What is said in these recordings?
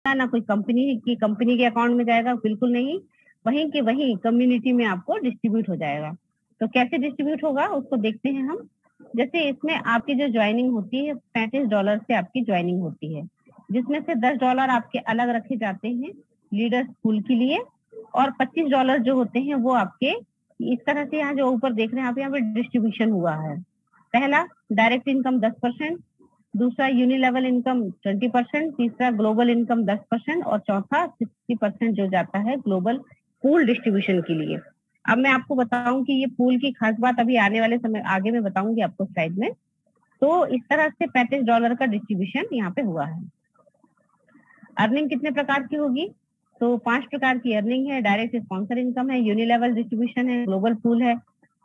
जाएगा, ना कोई कंपनी के अकाउंट में जाएगा, बिल्कुल नहीं। वहीं के वहीं कम्युनिटी में आपको डिस्ट्रीब्यूट हो जाएगा। तो कैसे डिस्ट्रीब्यूट होगा उसको देखते हैं हम। जैसे इसमें आपकी जो ज्वाइनिंग होती है $35 से आपकी ज्वाइनिंग होती है, जिसमें से $10 आपके अलग रखे जाते हैं लीडर स्कूल के लिए, और $25 जो होते हैं वो आपके इस तरह से यहाँ जो ऊपर देख रहे हैं आप, यहाँ पे डिस्ट्रीब्यूशन हुआ है। पहला डायरेक्ट इनकम 10%, दूसरा यूनिलेवल इनकम 20%, तीसरा ग्लोबल इनकम 10% और चौथा 60% जो जाता है ग्लोबल पूल डिस्ट्रीब्यूशन के लिए। अब मैं आपको बताऊं कि ये पूल की खास बात अभी आने वाले समय आगे मैं बताऊंगी आपको स्लाइड में। तो इस तरह से $35 का डिस्ट्रीब्यूशन यहाँ पे हुआ है। अर्निंग कितने प्रकार की होगी? तो 5 प्रकार की अर्निंग है। डायरेक्ट स्पॉन्सर इनकम है, यूनिलेवल डिस्ट्रीब्यूशन है, ग्लोबल पूल है,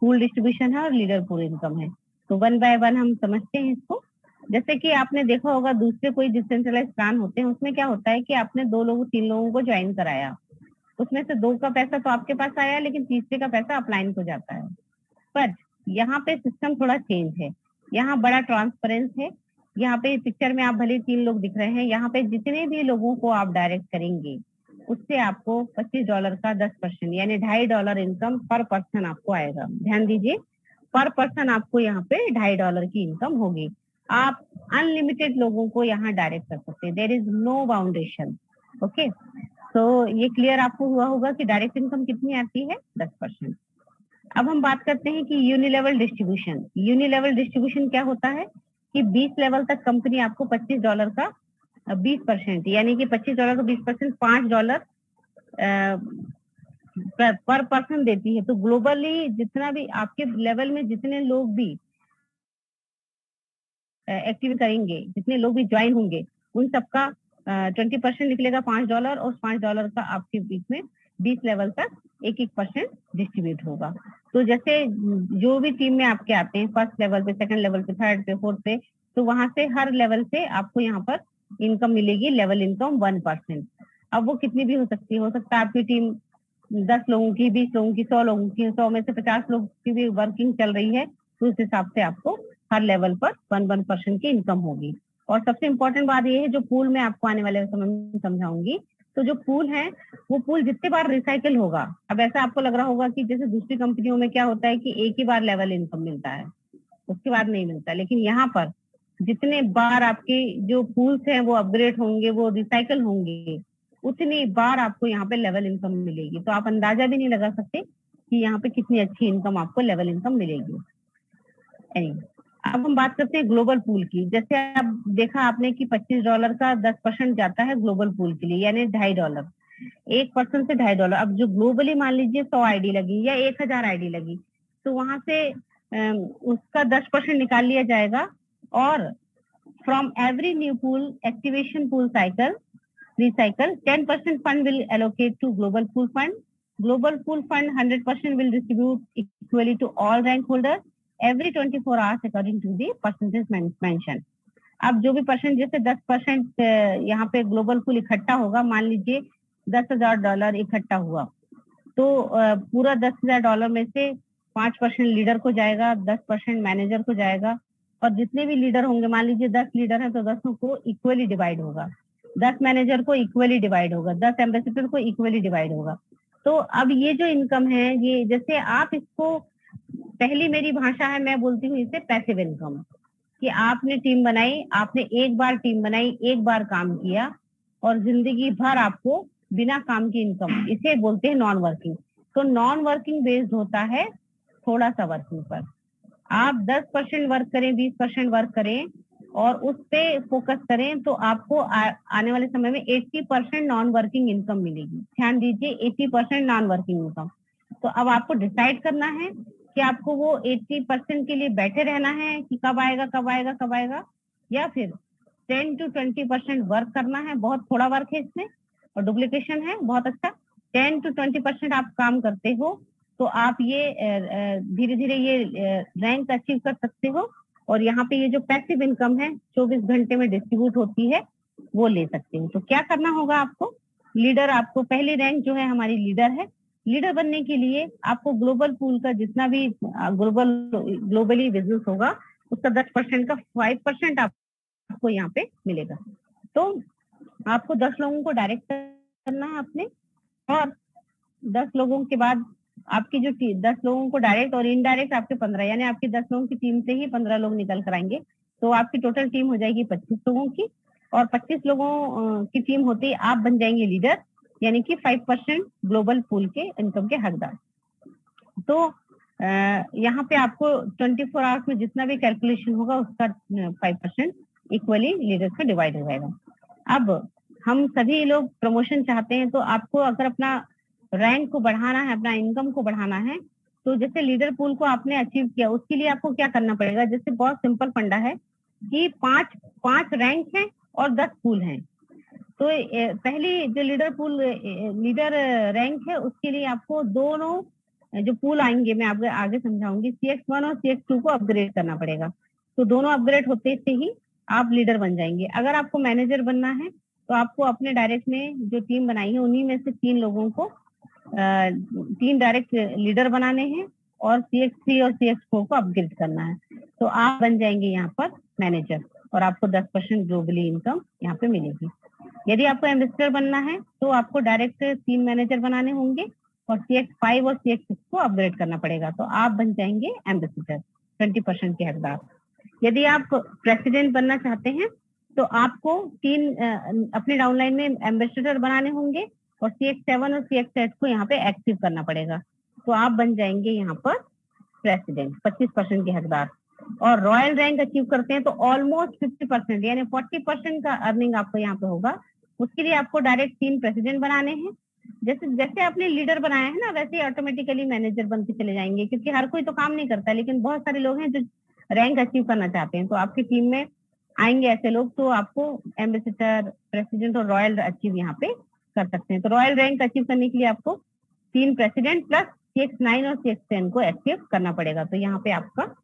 पूल डिस्ट्रीब्यूशन है और लीडर पूल इनकम है। तो 1 बाय 1 हम समझते हैं इसको। जैसे कि आपने देखा होगा दूसरे कोई डिसेंट्रलाइज प्लान होते हैं, उसमें क्या होता है कि आपने 2 लोगों 3 लोगों को ज्वाइन कराया, उसमें से 2 का पैसा तो आपके पास आया, लेकिन तीसरे का पैसा अपलाइन को जाता है। पर यहाँ पे सिस्टम थोड़ा चेंज है, यहाँ बड़ा ट्रांसपेरेंस है। यहाँ पे पिक्चर में आप भले 3 लोग दिख रहे हैं, यहाँ पे जितने भी लोगों को आप डायरेक्ट करेंगे उससे आपको $25 का 10% यानी $2.5 इनकम पर पर्सन आपको आएगा। ध्यान दीजिए, पर पर्सन आपको यहाँ पे $2.5 की इनकम होगी। आप अनलिमिटेड लोगों को यहाँ डायरेक्ट कर सकते हैं, there is no boundation. Okay, तो ये क्लियर आपको हुआ होगा कि डायरेक्ट इनकम कितनी आती है, 10%। अब हम बात करते हैं कि यूनिलेवल डिस्ट्रीब्यूशन। यूनिलेवल डिस्ट्रीब्यूशन क्या होता है कि 20 लेवल तक कंपनी आपको $25 का 20% यानी कि $25 का 20% $5 पर पर्सन देती है। तो ग्लोबली जितना भी आपके लेवल में जितने लोग भी एक्टिव करेंगे, जितने लोग भी ज्वाइन होंगे, उन सबका 20% निकलेगा $5 और $5 का आपके बीच में 20 लेवल तक 1-1% डिस्ट्रीब्यूट होगा। तो जैसे जो भी टीम में आपके आते हैं फर्स्ट लेवल पे, सेकंड लेवल पे, थर्ड पे, फोर्थ पे, तो वहां से हर लेवल से आपको यहाँ पर इनकम मिलेगी, लेवल इनकम 1%। अब वो कितनी भी हो सकती है, हो सकता है आपकी टीम 10 लोगों की, 20 लोगों की, 100 लोगों की, 100 में से 50 लोग की भी वर्किंग चल रही है, तो उस हिसाब से आपको हर लेवल पर 1% की इनकम होगी। और सबसे इम्पोर्टेंट बात ये है, जो पूल में आपको आने वाले समय में समझाऊंगी, तो जो पूल है वो पूल जितने बार रिसाइकिल होगा। अब ऐसा आपको लग रहा होगा कि जैसे दूसरी कंपनियों में क्या होता है कि एक ही बार लेवल इनकम मिलता है, उसके बाद नहीं मिलता, लेकिन यहाँ पर जितने बार आपके जो पूल्स हैं वो अपग्रेड होंगे, वो रिसाइकिल होंगे, उतनी बार आपको यहाँ पे लेवल इनकम मिलेगी। तो आप अंदाजा भी नहीं लगा सकते कि यहाँ पे कितनी अच्छी इनकम आपको लेवल इनकम मिलेगी। अब हम बात करते हैं ग्लोबल पूल की। जैसे अब देखा आपने कि $25 का 10% जाता है ग्लोबल पूल के लिए, यानी $2.5, एक पर्सन से $2.5। अब जो ग्लोबली मान लीजिए 100 आईडी लगी या 1000 आईडी लगी, तो वहां से उसका 10% निकाल लिया जाएगा। और from every new pool activation pool cycle recycle 10% fund will allocate to global pool fund. Global pool fund 100% will distribute equally to all rank holders every 24 hours according to the percentage mentioned. अब जो भी percent, जैसे 10% यहाँ पे global pool इकट्ठा होगा, मान लीजिए $10,000 इकट्ठा हुआ, तो पूरा $10,000 में से 5% लीडर को जाएगा, 10% मैनेजर को जाएगा, और जितने भी लीडर होंगे, मान लीजिए 10 लीडर हैं तो 10 को इक्वली डिवाइड होगा, 10 मैनेजर को इक्वली डिवाइड होगा, 10 एम्बेसडर को इक्वली डिवाइड होगा। तो अब ये जो इनकम है, ये जैसे आप इसको, पहली मेरी भाषा है, मैं बोलती हूँ इसे पैसिव इनकम, कि आपने टीम बनाई, आपने एक बार टीम बनाई, एक बार काम किया और जिंदगी भर आपको बिना काम की इनकम, इसे बोलते हैं नॉन वर्किंग। तो नॉन वर्किंग बेस्ड होता है थोड़ा सा वर्किंग पर। आप 10% वर्क करें, 20% वर्क करें और उस पे फोकस करें, तो आपको आने वाले समय में 80% नॉन वर्किंग इनकम मिलेगी। ध्यान दीजिए, 80% नॉन वर्किंग इनकम। तो अब आपको डिसाइड करना है कि आपको वो 80% के लिए बैठे रहना है कि कब आएगा कब आएगा कब आएगा, या फिर 10 to 20% वर्क करना है। बहुत थोड़ा वर्क है इसमें और डुप्लीकेशन है बहुत अच्छा। 10 to 20% आप काम करते हो तो आप ये धीरे धीरे ये रैंक अचीव कर सकते हो, और यहाँ पे ये जो पैसिव इनकम है 24 घंटे में डिस्ट्रीब्यूट होती है, वो ले सकते हो। तो क्या करना होगा आपको, लीडर, आपको पहली रैंक जो है हमारी लीडर है। लीडर बनने के लिए आपको ग्लोबल पूल का जितना भी ग्लोबली बिजनेस होगा उसका 10% का 5% आपको यहाँ पे मिलेगा। तो आपको 10 लोगों को डायरेक्ट करना है आपने, और 10 लोगों के बाद आपकी जो 10 लोगों को डायरेक्ट और इनडायरेक्ट आपके 15, यानी आपकी 10 लोगों की टीम से ही 15 लोग निकल कर आएंगे, तो आपकी टोटल टीम हो जाएगी 25 लोगों की, और 25 लोगों की टीम होते ही आप बन जाएंगे लीडर, यानी कि 5% ग्लोबल पूल के इनकम के हकदार। तो यहाँ पे आपको 24 आवर्स में जितना भी कैलकुलेशन होगा उसका 5% इक्वली लीडर्स का डिवाइड हो जाएगा। अब हम सभी लोग प्रमोशन चाहते हैं, तो आपको अगर अपना रैंक को बढ़ाना है, अपना इनकम को बढ़ाना है, तो जैसे लीडर पूल को आपने अचीव किया, उसके लिए आपको क्या करना पड़ेगा। जैसे बहुत सिंपल फंडा है कि 5 रैंक है और 10 पूल हैं। तो पहली जो लीडर रैंक है, उसके लिए आपको दोनों जो पूल आएंगे मैं आपको आगे समझाऊंगी, CX1 और CX2 को अपग्रेड करना पड़ेगा। तो दोनों अपग्रेड होते से ही आप लीडर बन जाएंगे। अगर आपको मैनेजर बनना है तो आपको अपने डायरेक्ट में जो टीम बनाई है उन्हीं में से 3 लोगों को 3 डायरेक्ट लीडर बनाने हैं और CX3 और CX4 को अपग्रेड करना है, तो आप बन जाएंगे यहाँ पर मैनेजर, और आपको 10% ग्लोबली इनकम यहाँ पे मिलेगी। यदि आपको एम्बेसडर बनना है तो आपको डायरेक्ट 3 मैनेजर बनाने होंगे और CX5 और CX6 को अपग्रेड करना पड़ेगा, तो आप बन जाएंगे एम्बेसडर, 20% के हकदार। यदि आप प्रेसिडेंट बनना चाहते हैं तो आपको 3 अपने डाउनलाइन में एम्बेसडर बनाने होंगे और CX7 और CX8 को यहाँ पे एक्टिव करना पड़ेगा, तो आप बन जाएंगे यहाँ पर प्रेसिडेंट, 25% के हकदार। और रॉयल रैंक अचीव करते हैं तो ऑलमोस्ट 50% यानी 40% का अर्निंग आपको यहाँ पे होगा। उसके लिए आपको डायरेक्ट 3 प्रेसिडेंट बनाने हैं। जैसे जैसे आपने लीडर बनाया है ना, वैसे ही ऑटोमेटिकली मैनेजर बनते चले जाएंगे, क्योंकि हर कोई तो काम नहीं करता, लेकिन बहुत सारे लोग हैं जो रैंक अचीव करना चाहते हैं, तो आपकी टीम में आएंगे ऐसे लोग, तो आपको एम्बेसडर, प्रेसिडेंट और रॉयल अचीव यहाँ पे कर सकते हैं। तो रॉयल रैंक अचीव करने के लिए आपको 3 प्रेसिडेंट प्लस CX9 और CX10 को एक्टिव करना पड़ेगा, तो यहाँ पे आपका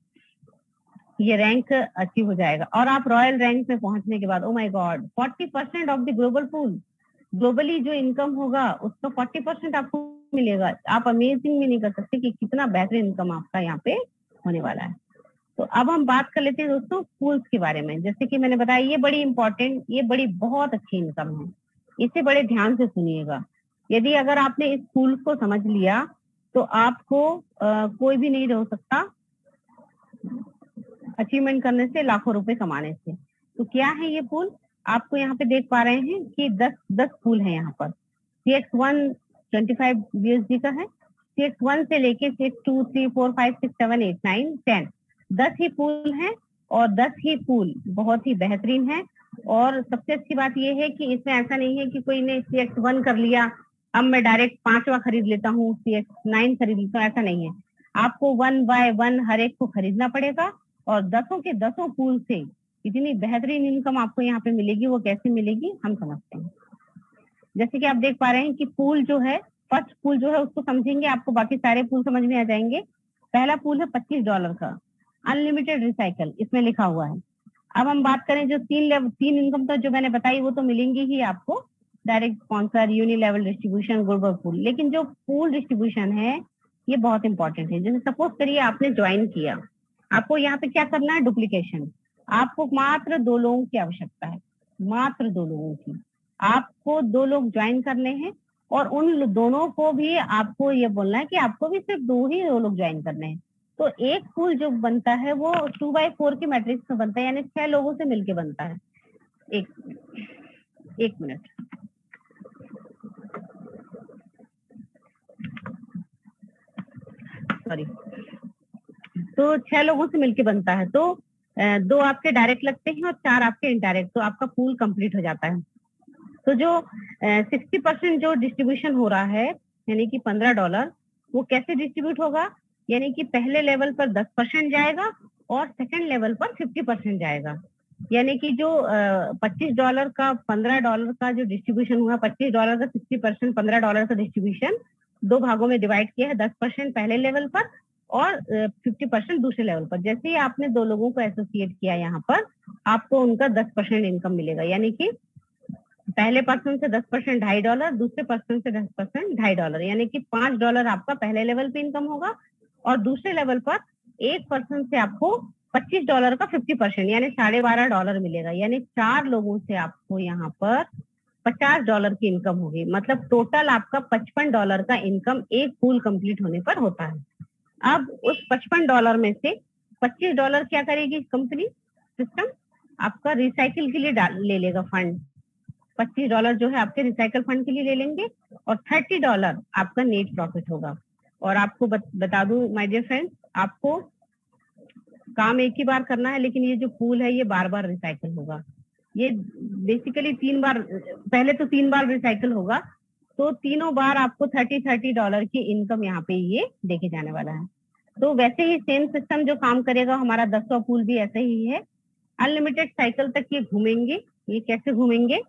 ये रैंक अचीव हो जाएगा। और आप रॉयल रैंक में पहुंचने के बाद, oh my God, 40% of the global pool, globally जो इनकम होगा उसका 40% आपको मिलेगा। आप अमेजिंग भी नहीं कर सकते कि कितना बेहतरीन इनकम आपका यहाँ पे होने वाला है। तो अब हम बात कर लेते हैं दोस्तों पूल्स के बारे में। जैसे कि मैंने बताया, ये बड़ी इंपॉर्टेंट, ये बड़ी बहुत अच्छी इनकम है, इसे बड़े ध्यान से सुनिएगा। यदि अगर आपने इस पूल को समझ लिया तो आपको कोई भी नहीं रोक सकता अचीवमेंट करने से, लाखों रुपए कमाने से। तो क्या है ये पूल, आपको यहाँ पे देख पा रहे हैं कि 10 पूल है यहाँ पर। CX1 25 USD का है, CX1 से लेके CX2 3 4 5 6 7 8 9 10 10 ही पूल है, और 10 ही पूल बहुत ही बेहतरीन है। और सबसे अच्छी बात यह है कि इसमें ऐसा नहीं है कि कोई ने CX1 कर लिया, अब मैं डायरेक्ट 5वां खरीद लेता हूँ, CX9 खरीद लेता हूँ, ऐसा नहीं है। आपको 1 बाय 1 हर एक को खरीदना पड़ेगा, और 10 के 10 पूल से इतनी बेहतरीन इनकम आपको यहाँ पे मिलेगी। वो कैसे मिलेगी हम समझते हैं। जैसे कि आप देख पा रहे हैं कि पूल जो है, फर्स्ट पूल जो है उसको समझेंगे, आपको बाकी सारे पूल समझ में आ जाएंगे। पहला पूल है $25 का, अनलिमिटेड रिसाइकल, इसमें लिखा हुआ है। अब हम बात करें जो 3 इनकम तो जो मैंने बताई वो तो मिलेंगी ही आपको, direct sponsor, uni level distribution, global pool. लेकिन जो पूल डिस्ट्रीब्यूशन है ये बहुत इंपॉर्टेंट है। जैसे सपोज करिए आपने ज्वाइन किया, आपको यहाँ पे क्या करना है, डुप्लीकेशन। आपको मात्र 2 लोगों की आवश्यकता है, मात्र 2 लोगों की। आपको 2 लोग ज्वाइन करने हैं, और उन दोनों को भी आपको ये बोलना है कि आपको भी सिर्फ 2 लोग ज्वाइन करने हैं। तो एक पूल जो बनता है वो 2/4 की मैट्रिक्स में बनता है, यानी 6 लोगों से मिलके बनता है। एक मिनट, सॉरी। तो 6 लोगों से मिलके बनता है, तो 2 आपके डायरेक्ट लगते हैं और 4 आपके इनडायरेक्ट, तो आपका पूल कंप्लीट हो जाता है। तो जो 60% जो डिस्ट्रीब्यूशन हो रहा है, यानी कि $15, वो कैसे डिस्ट्रीब्यूट होगा, यानी कि पहले लेवल पर 10% जाएगा और सेकंड लेवल पर 50% जाएगा। यानी कि जो $25 का $15 का जो डिस्ट्रीब्यूशन हुआ, $25 का 60%, $15 का डिस्ट्रीब्यूशन 2 भागों में डिवाइड किया है, 10% पहले लेवल पर और 50% दूसरे लेवल पर। जैसे ही आपने 2 लोगों को एसोसिएट किया यहाँ पर, आपको उनका 10% इनकम मिलेगा। यानी कि पहले पर्सन से 10% $2.5, दूसरे पर्सन से 10% $2.5, यानी कि $5 आपका पहले लेवल पे इनकम होगा, और दूसरे लेवल पर एक पर्सन से आपको $25 का 50% यानी $12.5 मिलेगा। यानी 4 लोगों से आपको यहाँ पर $50 की इनकम होगी। मतलब टोटल आपका $55 का इनकम एक पूल कंप्लीट होने पर होता है। अब उस $55 में से $25 क्या करेगी कंपनी सिस्टम, आपका रिसाइकिल के लिए ले लेगा फंड। $25 जो है आपके रिसाइकल फंड के लिए ले लेंगे और $30 आपका नेट प्रॉफिट होगा। और आपको बता दूं माय डियर फ्रेंड्स, आपको काम एक ही बार करना है, लेकिन ये जो पूल है ये बार बार रिसाइकल होगा। ये बेसिकली 3 बार, पहले तो 3 बार रिसाइकल होगा, तो तीनों बार आपको $30 की इनकम यहाँ पे ये देखे जाने वाला है। तो वैसे ही सेम सिस्टम जो काम करेगा, हमारा 10वां पूल भी ऐसे ही है। अनलिमिटेड साइकिल तक ये घूमेंगे। ये कैसे घूमेंगे,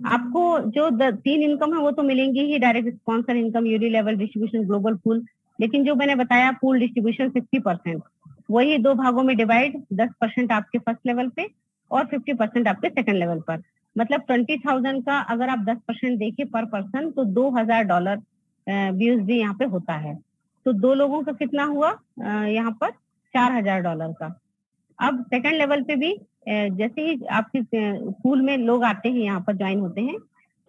आपको जो 3 इनकम है वो तो मिलेंगी ही, direct sponsor income, uni level distribution, global pool. लेकिन जो मैंने बताया पूल डिस्ट्रीब्यूशन 60%, वही 2 भागों में डिवाइड, 10% आपके फर्स्ट लेवल पे और 50% आपके सेकंड लेवल पर। मतलब 20,000 का अगर आप 10% देखें पर पर्सन, तो $2,000 BUSD यहाँ पे होता है। तो 2 लोगों का कितना हुआ यहाँ पर $4,000 का। अब सेकंड लेवल पे भी जैसे ही आपके पूल में लोग आते हैं, यहाँ पर ज्वाइन होते हैं,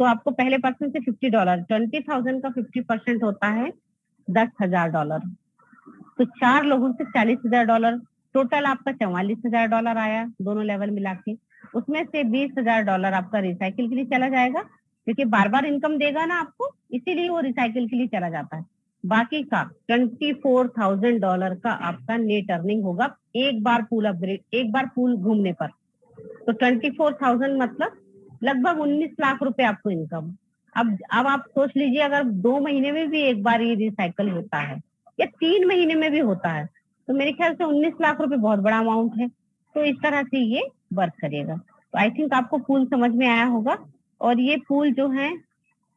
तो आपको पहले पर्सन से $50, 20,000 का 50% होता है $10,000। तो 4 लोगों से $40,000, टोटल आपका $44,000 आया दोनों लेवल मिला के। उसमें से $20,000 आपका रिसाइकिल के लिए चला जाएगा, क्योंकि बार बार इनकम देगा ना आपको, इसीलिए वो रिसाइकिल के लिए चला जाता है। बाकी का $24,000 का आपका नेट अर्निंग होगा एक बार पूल अपग्रेड, एक बार पूल घूमने पर। तो 24,000 मतलब लगभग 19 लाख रुपए आपको इनकम। अब आप सोच लीजिए, अगर 2 महीने में भी एक बार ये रिसाइकल होता है या 3 महीने में भी होता है, तो मेरे ख्याल से 19 लाख रुपए बहुत बड़ा अमाउंट है। तो इस तरह से ये वर्क करेगा। तो आई थिंक आपको पूल समझ में आया होगा। और ये पूल जो है,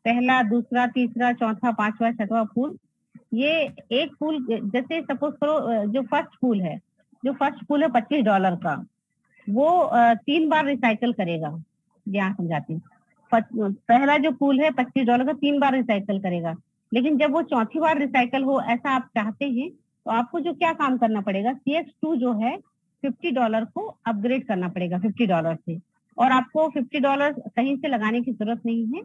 पहला, दूसरा, तीसरा, चौथा, पांचवा, छठवां पूल, ये एक पूल, जैसे सपोज करो जो फर्स्ट पूल है $25 का, वो 3 बार रिसाइकल करेगा। यहाँ समझाती हूँ। पहला जो पूल है $25 का 3 बार रिसाइकल करेगा। लेकिन जब वो चौथी बार रिसाइकल हो, ऐसा आप चाहते हैं, तो आपको जो क्या काम करना पड़ेगा, CX2 जो है $50 को अपग्रेड करना पड़ेगा $50 से। और आपको $50 कहीं से लगाने की जरूरत नहीं है।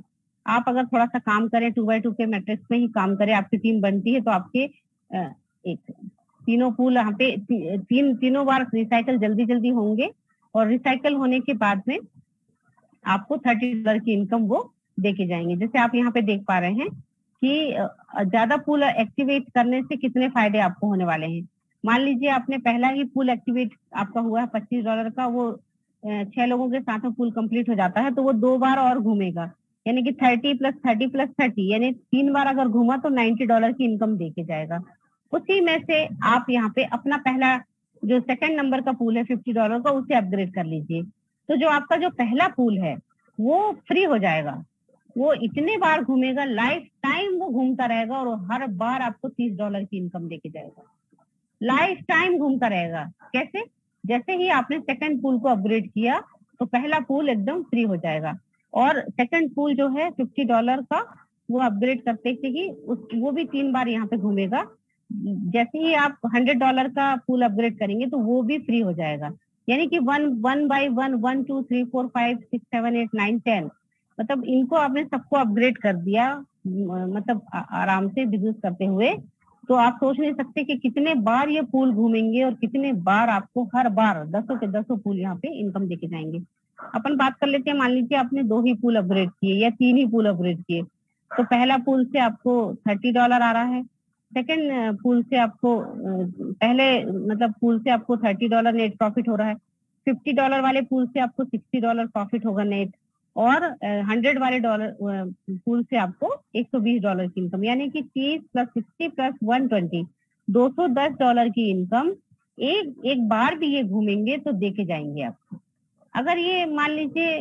आप अगर थोड़ा सा काम करें, 2x2 के मैट्रिक्स में ही काम करें, आपकी टीम बनती है, तो आपके एक तीनों पूल यहाँ पे तीनों बार रिसाइकल जल्दी जल्दी होंगे। और रिसाइकल होने के बाद में आपको $30 की इनकम वो देके जाएंगे। जैसे आप यहाँ पे देख पा रहे हैं कि ज्यादा पूल एक्टिवेट करने से कितने फायदे आपको होने वाले हैं। मान लीजिए आपने पहला ही पूल एक्टिवेट आपका हुआ है $25 का, वो 6 लोगों के साथ में पूल कंप्लीट हो जाता है, तो वो 2 बार और घूमेगा, यानी कि 30 + 30 + 30, यानी 3 बार अगर घूमा तो $90 की इनकम देके जाएगा। उसी में से आप यहाँ पे अपना पहला जो सेकंड नंबर का पूल है $50 का, उसे अपग्रेड कर लीजिए। तो जो आपका जो पहला पूल है वो फ्री हो जाएगा। वो इतने बार घूमेगा, लाइफ टाइम वो घूमता रहेगा, और हर बार आपको $30 की इनकम देके जाएगा। लाइफ टाइम घूमता रहेगा। कैसे? जैसे ही आपने सेकंड पूल को अपग्रेड किया, तो पहला पूल एकदम फ्री हो जाएगा। और सेकंड पूल जो है $50 का, वो अपग्रेड करते ही वो भी 3 बार यहाँ पे घूमेगा। जैसे ही आप $100 का पूल अपग्रेड करेंगे, तो वो भी फ्री हो जाएगा। यानी कि 1 by 1, 1 2 3 4 5 6 7 8 9 10, मतलब इनको आपने सबको अपग्रेड कर दिया, मतलब आराम से बिजनेस करते हुए। तो आप सोच नहीं सकते कि कितने बार ये पूल घूमेंगे और कितने बार आपको हर बार 10 के 10 पूल यहाँ पे इनकम देके जाएंगे। अपन बात कर लेते हैं, मान लीजिए आपने 2 ही पूल अपग्रेड किए या 3 ही पूल अपग्रेड किए, तो पहला पूल से आपको $30 आ रहा है। सेकंड पूल से आपको पहले मतलब पूल से आपको $30 नेट प्रॉफिट हो रहा है। $50 वाले पूल से आपको $60 प्रॉफिट होगा नेट। और 100 वाले पूल से आपको $120 की इनकम, यानी कि 30 + 60 + 120, $210 की इनकम एक बार भी ये घूमेंगे तो देके जाएंगे आपको। अगर ये मान लीजिए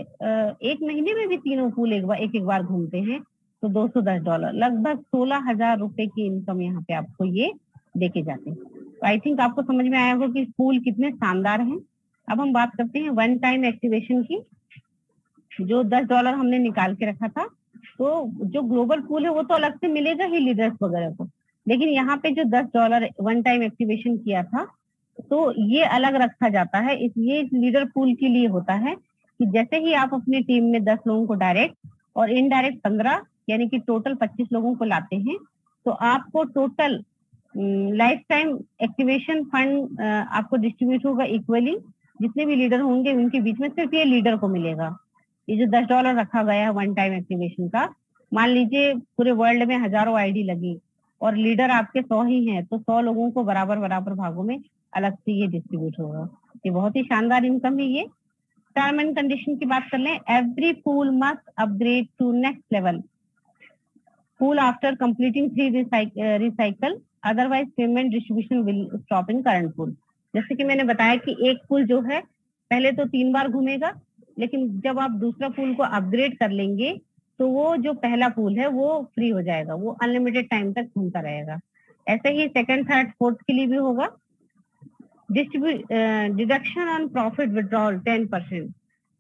1 महीने में भी तीनों पूल एक बार घूमते हैं, तो $210, लगभग 16,000 रुपए की इनकम यहाँ पे आपको ये देके जाते हैं। तो आई थिंक आपको समझ में आया होगा कि पूल कितने शानदार हैं। अब हम बात करते हैं वन टाइम एक्टिवेशन की। जो $10 हमने निकाल के रखा था, तो जो ग्लोबल पूल है वो तो अलग से मिलेगा ही लीडर्स वगैरह को, लेकिन यहाँ पे जो $10 वन टाइम एक्टिवेशन किया था, तो ये अलग रखा जाता है। ये लीडर पूल के लिए होता है कि जैसे ही आप अपनी टीम में 10 लोगों को डायरेक्ट और इनडायरेक्ट 15, यानी कि टोटल 25 लोगों को लाते हैं, तो आपको total life time activation fund आपको डिस्ट्रीब्यूट होगा इक्वली, जितने भी लीडर होंगे उनके बीच में सिर्फ ये लीडर को मिलेगा। ये जो $10 रखा गया है वन टाइम एक्टिवेशन का, मान लीजिए पूरे वर्ल्ड में हजारों आईडी लगी और लीडर आपके 100 ही हैं, तो 100 लोगों को बराबर बराबर भागों में अलग से ये डिस्ट्रीब्यूट होगा। ये बहुत ही शानदार इनकम है। ये टर्म एंड कंडीशन की बात कर लें, every pool must upgrade to next level pool after completing 3 recycle, otherwise payment distribution will stop in current pool. जैसे कि मैंने बताया कि एक पूल जो है पहले तो 3 बार घूमेगा, लेकिन जब आप दूसरा पूल को अपग्रेड कर लेंगे तो वो जो पहला पूल है वो फ्री हो जाएगा, वो अनलिमिटेड टाइम तक घूमता रहेगा। ऐसे ही सेकंड, थर्ड, फोर्थ के लिए भी होगा। डिडक्शन ऑन प्रॉफिट विड्रॉल 10%,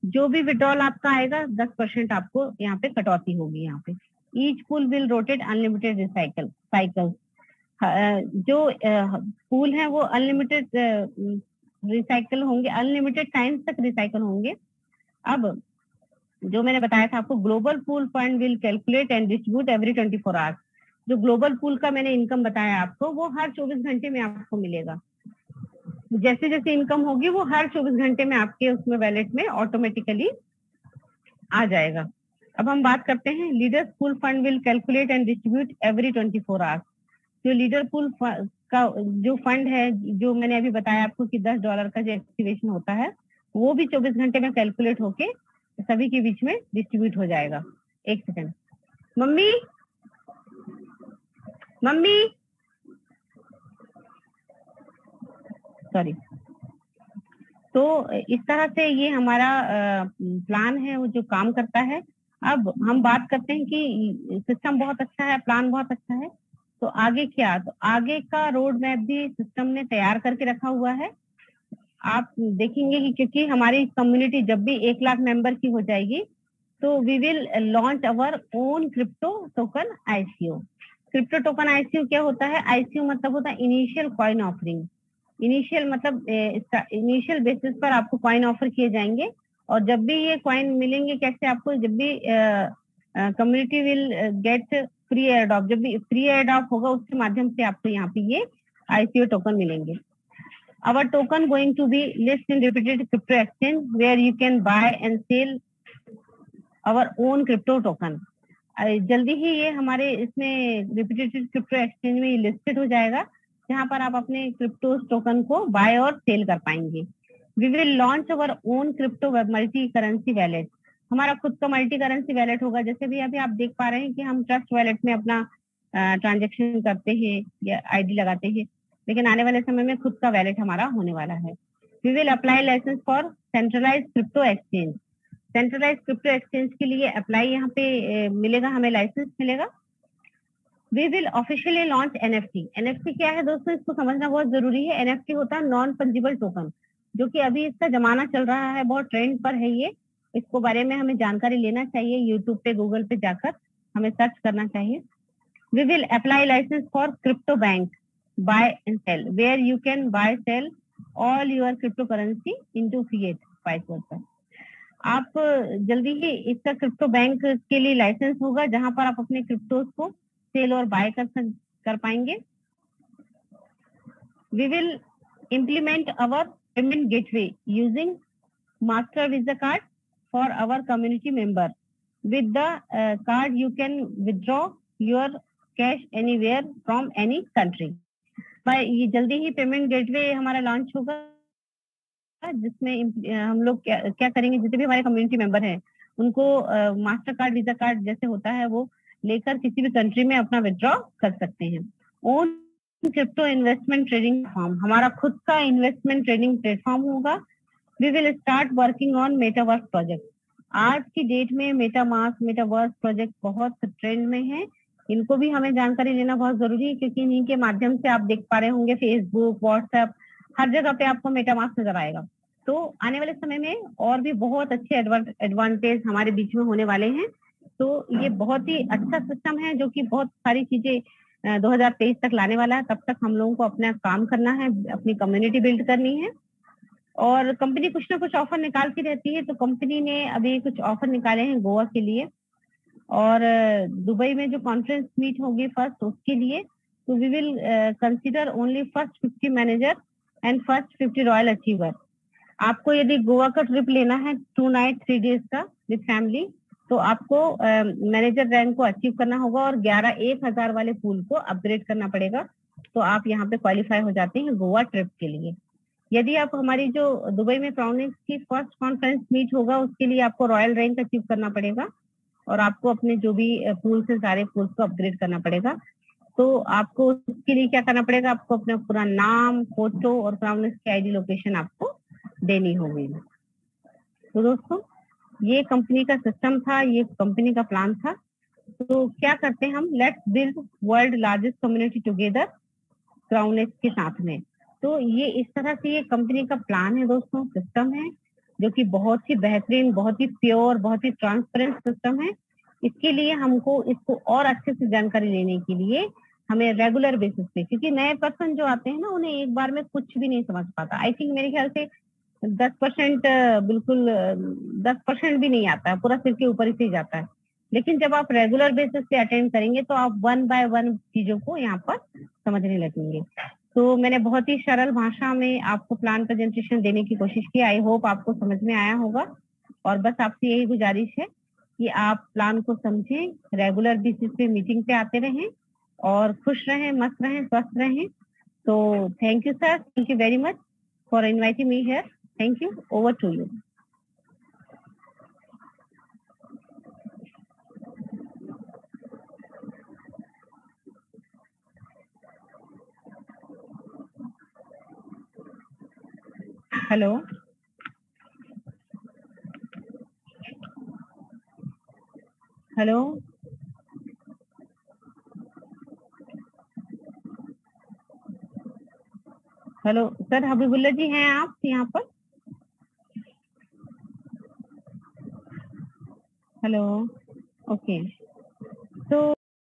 जो भी विड्रॉल आपका आएगा 10% आपको यहाँ पे कटौती होगी। यहाँ पे each pool will rotate unlimited recycle cycle, जो पूल है वो अनलिमिटेड रिसाइकल होंगे, अनलिमिटेड टाइम्स तक रिसाइकल होंगे। अब जो मैंने बताया था आपको, global pool fund will calculate and distribute every 24 hours. जो ग्लोबल पूल का मैंने इनकम बताया आपको, वो हर 24 घंटे में आपको मिलेगा। जैसे जैसे इनकम होगी वो हर 24 घंटे में आपके उसमें वैलेट में ऑटोमेटिकली आ जाएगा। अब हम बात करते हैं leaders pool fund will calculate and distribute every 24 hours. जो लीडर पूल का जो फंड है, जो मैंने अभी बताया आपको कि $10 का जो एक्टिवेशन होता है, वो भी 24 घंटे में कैलकुलेट होके सभी के बीच में डिस्ट्रीब्यूट हो जाएगा। एक सेकंड, मम्मी मम्मी सॉरी। तो इस तरह से ये हमारा प्लान है वो जो काम करता है। अब हम बात करते हैं कि सिस्टम बहुत अच्छा है, प्लान बहुत अच्छा है, तो आगे क्या? तो आगे का रोड मैप भी सिस्टम ने तैयार करके रखा हुआ है। आप देखेंगे कि क्योंकि हमारी कम्युनिटी जब भी 1 लाख मेंबर की हो जाएगी तो we will launch our own crypto token ICO. Crypto token ICO क्या होता है? आईसीओ मतलब होता है इनिशियल कॉइन ऑफरिंग। इनिशियल मतलब इनिशियल बेसिस पर आपको कॉइन ऑफर किए जाएंगे, और जब भी ये कॉइन मिलेंगे कैसे आपको, जब भी community will get free air drop, जब भी फ्री एयर ड्रॉप होगा उसके माध्यम से आपको यहाँ पे ये आईसीओ टोकन मिलेंगे। Our token going to be listed in reputed crypto exchange where you can buy and sell our own crypto token. जल्दी ही ये हमारे इसमें रिप्यूटेड क्रिप्टो एक्सचेंज में लिस्टेड हो जाएगा, जहां पर आप अपने क्रिप्टो टोकन को बाय और सेल कर पाएंगे। We will launch our own crypto multi currency wallet. हमारा खुद का मल्टी करेंसी वैलेट होगा। जैसे भी अभी आप देख पा रहे हैं कि हम ट्रस्ट वैलेट में अपना ट्रांजेक्शन करते हैं या आईडी लगाते हैं, लेकिन आने वाले समय में खुद का वैलेट हमारा होने वाला है। We will apply licence for centralised crypto exchange. Centralised crypto exchange के लिए अप्लाई यहाँ पे मिलेगा, हमें लाइसेंस मिलेगा। We will officially launch NFT. NFT क्या है दोस्तों, इसको समझना बहुत जरूरी है। एनएफटी होता है नॉन फंजिबल टोकन, जो कि अभी इसका जमाना चल रहा है, बहुत ट्रेंड पर है ये। इसको बारे में हमें जानकारी लेना चाहिए, यूट्यूब पे गूगल पे जाकर हमें सर्च करना चाहिए। We will apply licence for crypto bank buy and sell where you can buy sell all your cryptocurrency into fiat vice versa। आप जल्दी ही इसका क्रिप्टो बैंक के लिए लाइसेंस होगा, जहां पर आप अपने क्रिप्टोस को सेल और बाय कर पाएंगे। We will implement our payment gateway using master visa card for our community member। with the card you can withdraw your cash anywhere from any country। ये जल्दी ही पेमेंट गेटवे हमारा लॉन्च होगा, जिसमें हम लोग क्या करेंगे, जितने भी हमारे कम्युनिटी मेंबर हैं उनको मास्टर कार्ड, वीजा कार्ड जैसे होता है वो लेकर किसी भी कंट्री में अपना विड्रॉ कर सकते हैं। Own crypto investment trading platform, हमारा खुद का इन्वेस्टमेंट ट्रेडिंग प्लेटफॉर्म होगा। We will start working on metaverse project. आज की डेट में मेटावर्स प्रोजेक्ट बहुत ट्रेंड में है। इनको भी हमें जानकारी लेना बहुत जरूरी है, क्योंकि इन्हीं के माध्यम से आप देख पा रहे होंगे फेसबुक, व्हाट्सएप, हर जगह पे आपको मेटामास्क नजर आएगा। तो आने वाले समय में और भी बहुत अच्छे एडवांटेज हमारे बीच में होने वाले हैं। तो ये बहुत ही अच्छा सिस्टम है, जो कि बहुत सारी चीजें 2023 तक लाने वाला है। तब तक हम लोगों को अपना काम करना है, अपनी कम्युनिटी बिल्ड करनी है, और कंपनी कुछ ना कुछ ऑफर निकालती रहती है। तो कंपनी ने अभी कुछ ऑफर निकाले हैं गोवा के लिए। और दुबई में जो कॉन्फ्रेंस मीट होगी फर्स्ट, उसके लिए तो we will consider only first 50 manager and first 50 royal achiever. आपको यदि गोवा का ट्रिप लेना है 2 नाइट 3 डेज का विद फैमिली, तो आपको मैनेजर रैंक को अचीव करना होगा और 11 1000 वाले पूल को अपग्रेड करना पड़ेगा। तो आप यहाँ पे क्वालिफाई हो जाते हैं गोवा ट्रिप के लिए। यदि आप हमारी जो दुबई में क्राउनिंग्स की फर्स्ट कॉन्फ्रेंस मीट होगा, उसके लिए आपको रॉयल रैंक अचीव करना पड़ेगा और आपको अपने जो भी पूल्स हैं सारे पूल्स को अपग्रेड करना पड़ेगा। तो आपको उसके लिए क्या करना पड़ेगा, आपको अपना पूरा नाम, फोटो और क्राउनिंग्स की आईडी लोकेशन आपको देनी होगी। तो दोस्तों ये कंपनी का सिस्टम था, ये कंपनी का प्लान था। तो क्या करते हैं हम, let's build world largest community together Crownex के साथ में। तो ये इस तरह से ये कंपनी का प्लान है दोस्तों, सिस्टम है जो कि बहुत ही बेहतरीन, बहुत ही प्योर, बहुत ही ट्रांसपेरेंट सिस्टम है। इसके लिए हमको इसको और अच्छे से जानकारी लेने के लिए हमें रेगुलर बेसिस पे, क्योंकि नए पर्सन जो आते हैं ना उन्हें एक बार में कुछ भी नहीं समझ पाता। आई थिंक मेरे ख्याल से 10% बिल्कुल 10% भी नहीं आता है, पूरा सिर के ऊपर ही से जाता है। लेकिन जब आप रेगुलर बेसिस पे अटेंड करेंगे तो आप 1 बाय 1 चीजों को यहाँ पर समझने लगेंगे। तो मैंने बहुत ही सरल भाषा में आपको प्लान प्रेजेंटेशन देने की कोशिश की। आई होप आपको समझ में आया होगा। और बस आपसे यही गुजारिश है कि आप प्लान को समझें, रेगुलर बेसिस पे मीटिंग पे आते रहें और खुश रहें, मस्त रहें, स्वस्थ रहें। तो thank you sir, thank you very much for inviting me here. Thank you. Over to you. Hello. Hello. Hello sir, Habibulla ji हैं आप यहाँ पर? Hello, okay.